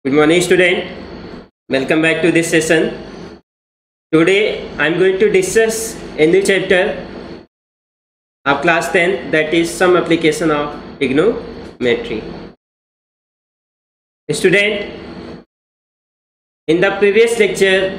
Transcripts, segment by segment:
Good morning, student. Welcome back to this session. Today I am going to discuss a new chapter of class 10, that is some application of trigonometry. Student, in the previous lecture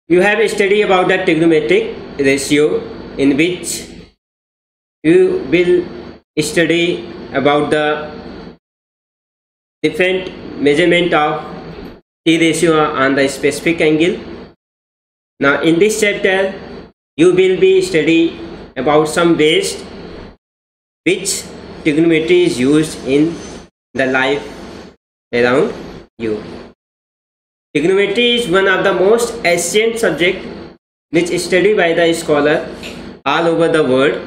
you have studied about the trigonometric ratio, in which you will study about the different measurement of T ratio on the specific angle. Now in this chapter you will be study about some ways which trigonometry is used in the life around you. Trigonometry is one of the most ancient subject which is studied by the scholar all over the world.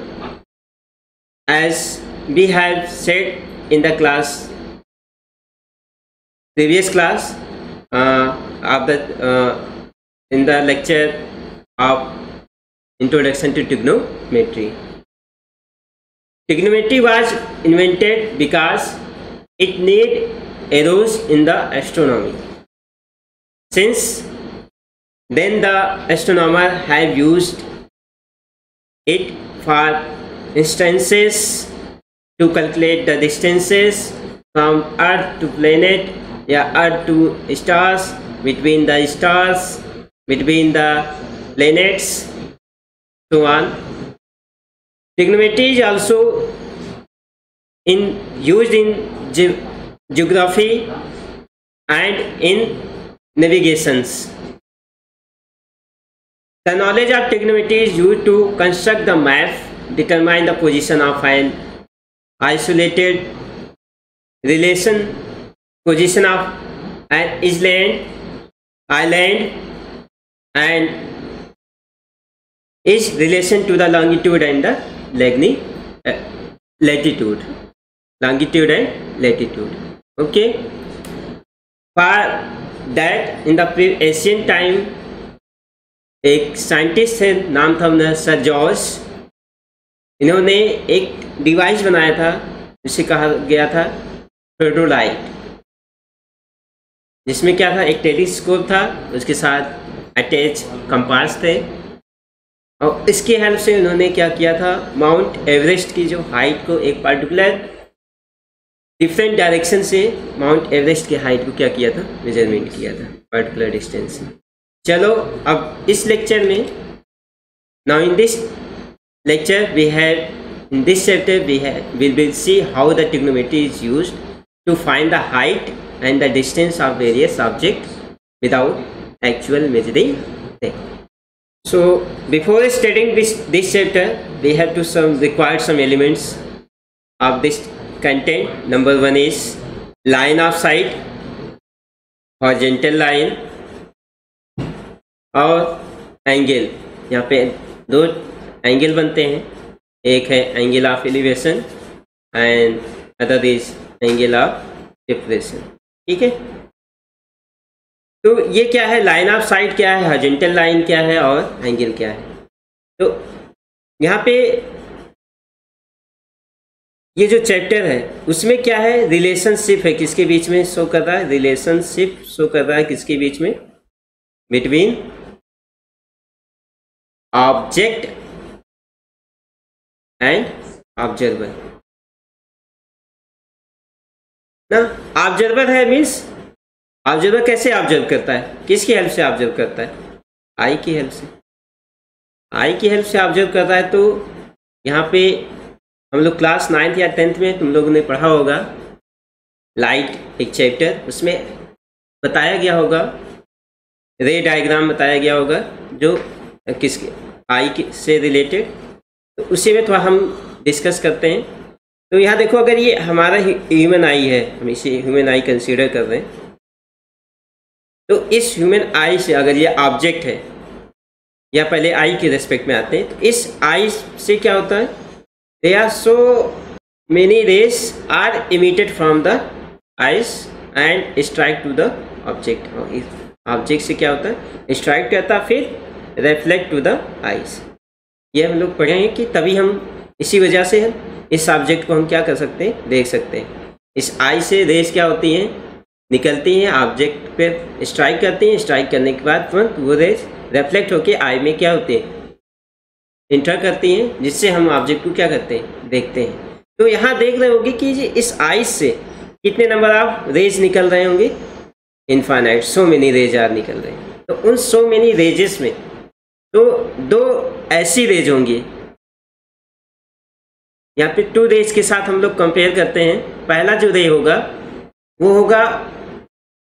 As we have said in the previous class in the lecture of Introduction to Trigonometry. Trigonometry was invented because it need arose in the astronomy. Since then the astronomer have used it for instances to calculate the distances from Earth to planet, Earth to stars, between the stars, between the planets, so on. Trigonometry is also used in geography and in navigations. The knowledge of trigonometry is used to construct the map, determine the position of an isolated position of an island and its relation to the longitude and the latitude. Okay. For that, in the ancient time, एक scientist थे, नाम था उनका sir George. इन्होंने एक device बनाया था जिसे कहा गया था थ्योडोलाइट, जिसमें क्या था, एक टेलीस्कोप था, उसके साथ अटैच कंपास थे, और इसके हेल्प से उन्होंने क्या किया था, माउंट एवरेस्ट की जो हाइट को एक पर्टिकुलर डिफरेंट डायरेक्शन से माउंट एवरेस्ट की हाइट को क्या किया था, मेजरमेंट किया था पर्टिकुलर डिस्टेंस से. चलो अब इस लेक्चर में, now in this lecture we have, in this chapter we will see how the trigonometry is used to find the height and the distance of various objects without actual measuring them. So before studying this chapter, we have to require some elements of this content. Number one is line of sight, horizontal line और angle. यहाँ पे दो angle बनते हैं, एक है angle of elevation and other is angle of depression. ठीक है, तो ये क्या है, लाइन ऑफ साइट क्या है, हॉरिजॉन्टल लाइन क्या है और एंगल क्या है. तो यहाँ पे ये जो चैप्टर है उसमें क्या है, रिलेशनशिप है, किसके बीच में शो कर रहा है, रिलेशनशिप शो कर रहा है किसके बीच में, बिटवीन ऑब्जेक्ट एंड ऑब्जर्वर. ना ऑब्जर्वर है मीन्स ऑब्जर्वर कैसे ऑब्जर्व करता है, किसकी हेल्प से ऑब्जर्व करता है, आई की हेल्प से. आई की हेल्प से ऑब्जर्व करता है. तो यहाँ पे हम लोग क्लास 9th या 10th में तुम लोगों ने पढ़ा होगा लाइट एक चैप्टर, उसमें बताया गया होगा, रे डायग्राम बताया गया होगा जो किसके आई से रिलेटेड. तो उसी में थोड़ा हम डिस्कस करते हैं. तो यहाँ देखो, अगर ये हमारा ह्यूमन आई है, हम इसे ह्यूमन आई कंसीडर कर रहे हैं, तो इस ह्यूमन आई से अगर ये ऑब्जेक्ट है, या पहले आई के रेस्पेक्ट में आते हैं, तो इस आई से क्या होता है, they are so many rays are emitted from the eyes and strike to the object. Object से क्या होता है, स्ट्राइक करता है, फिर रिफ्लेक्ट टू द आइज. ये हम लोग पढ़े हैं कि तभी हम इसी वजह से इस ऑब्जेक्ट को हम क्या कर सकते हैं, देख सकते हैं। इस आई से रेज क्या होती हैं, निकलती हैं, ऑब्जेक्ट पे स्ट्राइक करती हैं, स्ट्राइक करने के बाद तुरंत वो रेज रिफ्लेक्ट होके आई में क्या होती है, इंटर करती हैं, जिससे हम ऑब्जेक्ट को क्या करते हैं, देखते हैं। तो यहाँ देख रहे होंगे कि इस आइस से कितने नंबर ऑफ रेज निकल रहे होंगे, infinite, so many rays are निकल रहे हैं। तो उन सो मेनी रेजेस में तो दो ऐसी रेज होंगी, यहाँ पे टू रेज के साथ हम लोग कंपेयर करते हैं। पहला जो रे होगा वो होगा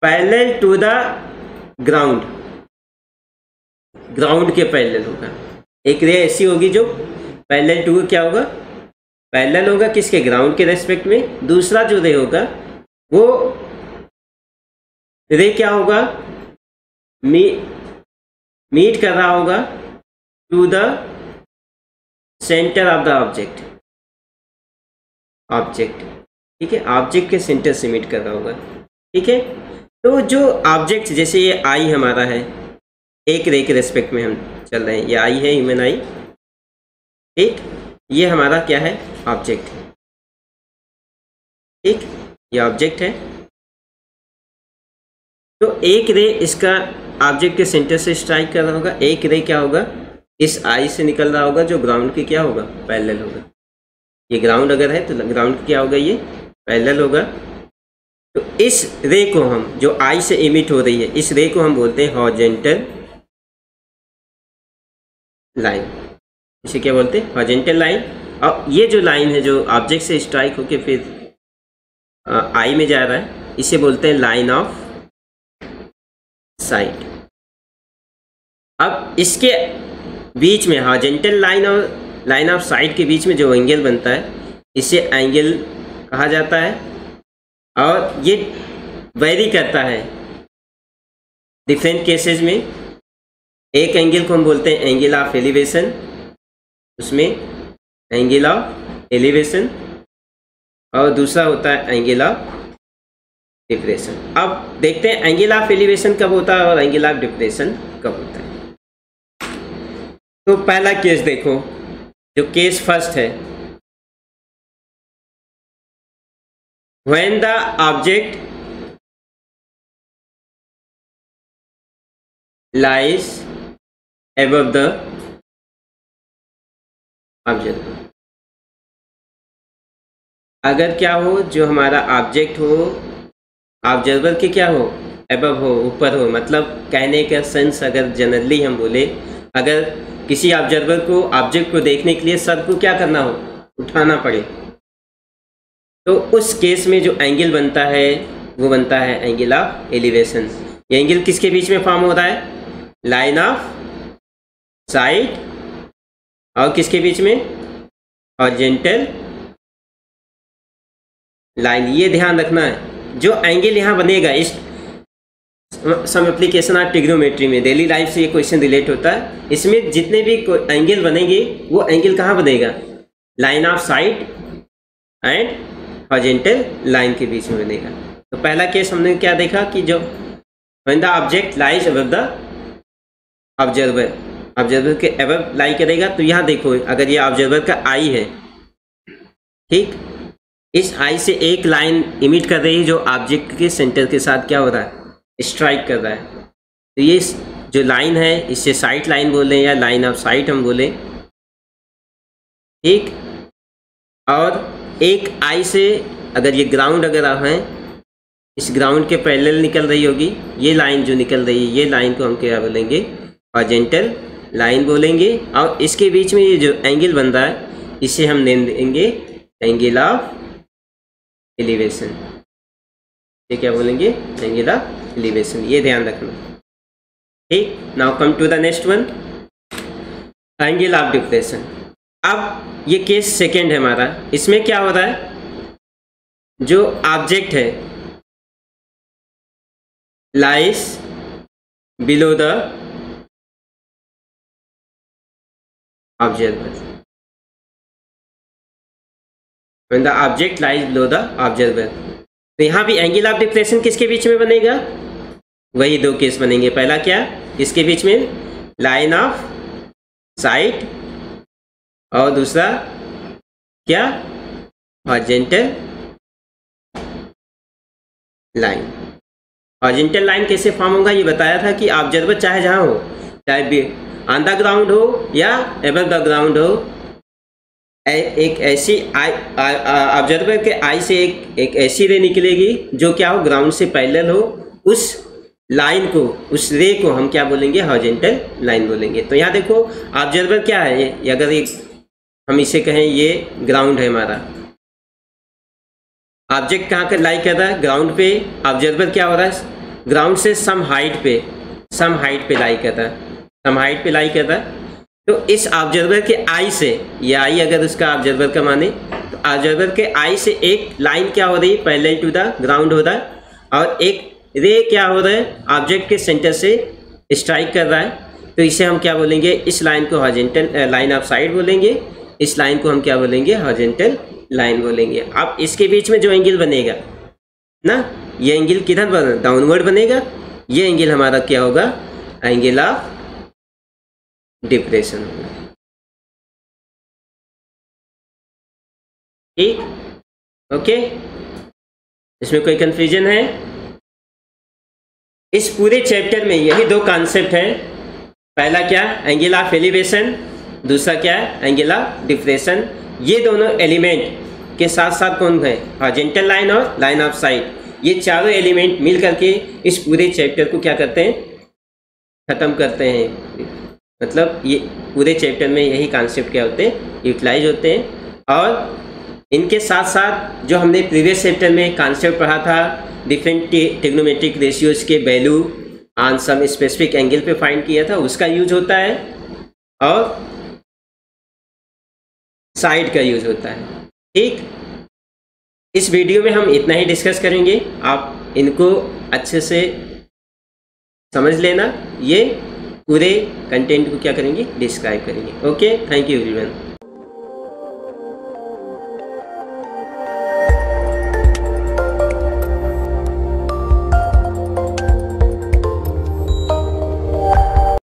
parallel to the ground, ground के पैरेलल होगा। एक रे ऐसी होगी जो पैरेलल टू क्या होगा, पैरेलल होगा किसके, ग्राउंड के रेस्पेक्ट में। दूसरा जो रे होगा वो रे क्या होगा, मीट कर रहा होगा to the centre of the object, object, ठीक है, ऑब्जेक्ट के सेंटर से मीट कर रहा होगा, ठीक है। तो जो ऑब्जेक्ट, जैसे ये आई हमारा है, एक रे के रेस्पेक्ट में हम चल रहे हैं, ये आई है, ह्यूमन आई, ठीक, ये हमारा क्या है, ऑब्जेक्ट है, ठीक, ये ऑब्जेक्ट है। तो एक रे इसका ऑब्जेक्ट के सेंटर से स्ट्राइक कर रहा होगा, एक रे क्या होगा, इस आई से निकल रहा होगा जो ग्राउंड के क्या होगा, पैरेलल होगा। ये ग्राउंड अगर है तो ग्राउंड क्या होगा, ये पैरेलल होगा। तो इस रे को हम, जो आई से इमिट हो रही है, इस रे को हम बोलते हैं हॉरिजॉन्टल लाइन। इसे क्या बोलते हैं, हॉरिजॉन्टल लाइन। और ये जो लाइन है जो ऑब्जेक्ट से स्ट्राइक होके फिर आई में जा रहा है, इसे बोलते हैं लाइन ऑफ साइट। अब इसके बीच में हॉरिजॉन्टल लाइन और लाइन ऑफ साइट के बीच में जो एंगल बनता है, इसे एंगल कहा जाता है। और ये वेरी करता है डिफरेंट केसेस में। एक एंगल को हम बोलते हैं एंगल ऑफ एलिवेशन, उसमें एंगल ऑफ एलिवेशन, और दूसरा होता है एंगल ऑफ डिप्रेशन। अब देखते हैं एंगल ऑफ एलिवेशन कब होता है और एंगल ऑफ डिप्रेशन कब होता है। तो पहला केस देखो, जो केस फर्स्ट है, when the object lies above the observer. अगर क्या हो, जो हमारा ऑब्जेक्ट हो ऑब्जर्वर के क्या हो, एबव हो, ऊपर हो। मतलब कहने का सेंस अगर जनरली हम बोले, अगर किसी ऑब्जर्वर को ऑब्जेक्ट को देखने के लिए सर को क्या करना हो, उठाना पड़े, तो उस केस में जो एंगल बनता है वो बनता है एंगल ऑफ एलिवेशन। ये एंगल किसके बीच में फॉर्म हो रहा है, लाइन ऑफ साइट और किसके बीच में, हॉरिजॉन्टल लाइन। ये ध्यान रखना है, जो एंगल यहाँ बनेगा, इस सम एप्लीकेशन ऑफ ट्रिग्नोमेट्री में डेली लाइफ से ये क्वेश्चन रिलेट होता है। इसमें जितने भी एंगल बनेंगे वो एंगल कहाँ बनेगा, line of site and horizontal line के बीच में बनेगा। तो पहला केस हमने क्या देखा कि जो when the object lies above the observer, observer के अबव लाई करेगा। तो यहाँ देखो, अगर ये ऑब्जर्वर का आई है, ठीक, इस आई से एक लाइन इमिट कर रही है जो ऑब्जेक्ट के सेंटर के साथ क्या हो रहा है, स्ट्राइक कर रहा है। तो ये जो लाइन है इससे साइट लाइन बोले या लाइन ऑफ साइट हम बोले, ठीक। और एक आई से अगर ये ग्राउंड अगर है, इस ग्राउंड के पैरेलल निकल रही होगी, ये लाइन जो निकल रही है, ये लाइन को हम क्या बोलेंगे, हॉरिजॉन्टल लाइन बोलेंगे। और इसके बीच में ये जो एंगल बन रहा है, इसे हम नेम देंगे एंगल ऑफ एलिवेशन। ये क्या बोलेंगे, एंगल ऑफ एलिवेशन। ये ध्यान रखना, ठीक। Now come to the next one, angle of depression. अब ये केस सेकेंड है हमारा। इसमें क्या हो रहा है, जो ऑब्जेक्ट है lies below the observer, when the object lies below the observer। तो यहाँ भी एंगल ऑफ डिप्रेशन किसके बीच में बनेगा, वही दो केस बनेंगे। पहला क्या, इसके बीच में लाइन ऑफ साइट, और दूसरा क्या, हॉरिजॉन्टल लाइन। हॉरिजॉन्टल लाइन कैसे फॉर्म होगा ये बताया था कि ऑब्जर्वर चाहे जहाँ हो, चाहे ऑन द ग्राउंड हो या एबव द ग्राउंड हो, एक ऐसी ऑब्जर्वर के आई से एक ऐसी रे निकलेगी जो क्या हो, ग्राउंड से पैरेलल हो। उस लाइन को, उस रे को हम क्या बोलेंगे, हॉरिजॉन्टल लाइन बोलेंगे। तो यहाँ देखो ऑब्जर्वर क्या है, ये अगर एक हम इसे कहें ये ग्राउंड है हमारा, ऑब्जेक्ट कहाँ पर लाई कर रहा है, ग्राउंड पे। ऑब्जर्वर क्या हो रहा है, ग्राउंड से सम हाइट पे लाई कर रहा है, सम हाइट पे लाई कर रहा है। तो इस ऑब्जर्वर के आई से, ये आई अगर उसका ऑब्जर्वर का माने, तो ऑब्जर्वर के आई से एक लाइन क्या हो रही है, पैरेलल टू द ग्राउंड हो रहा है, और एक रे क्या हो रहा है, ऑब्जेक्ट के सेंटर से स्ट्राइक कर रहा है। तो इसे हम क्या बोलेंगे, इस लाइन को हॉरिजॉन्टल लाइन ऑफ साइट बोलेंगे, इस लाइन को हम क्या बोलेंगे, हॉरिजॉन्टल लाइन बोलेंगे। अब इसके बीच में जो एंगल बनेगा ना, ये एंगल किधर बनेगा, डाउनवर्ड बनेगा। ये एंगल हमारा क्या होगा, एंगल ऑफ डिप्रेशन होगा। ठीक, ओके, इसमें कोई कंफ्यूजन है? इस पूरे चैप्टर में यही दो कॉन्सेप्ट हैं। पहला क्या, एंगल ऑफ एलिवेशन, दूसरा क्या है, एंगल ऑफ डिप्रेशन। ये दोनों एलिमेंट के साथ साथ कौन है, हॉरिजॉन्टल लाइन और लाइन ऑफ साइट। ये चारों एलिमेंट मिल करके इस पूरे चैप्टर को क्या करते हैं, खत्म करते हैं। मतलब ये पूरे चैप्टर में यही कॉन्सेप्ट क्या होते हैं, यूटिलाइज होते हैं। और इनके साथ साथ जो हमने प्रीवियस चैप्टर में कॉन्सेप्ट पढ़ा था, डिफरेंट ट्रिग्नोमेट्रिक रेशियोज के value on some specific angle पे फाइंड किया था, उसका यूज होता है, और साइड का यूज होता है। ठीक, इस वीडियो में हम इतना ही डिस्कस करेंगे। आप इनको अच्छे से समझ लेना, ये पूरे कंटेंट को क्या करेंगे, डिस्क्राइब करेंगे। Okay, thank you everyone.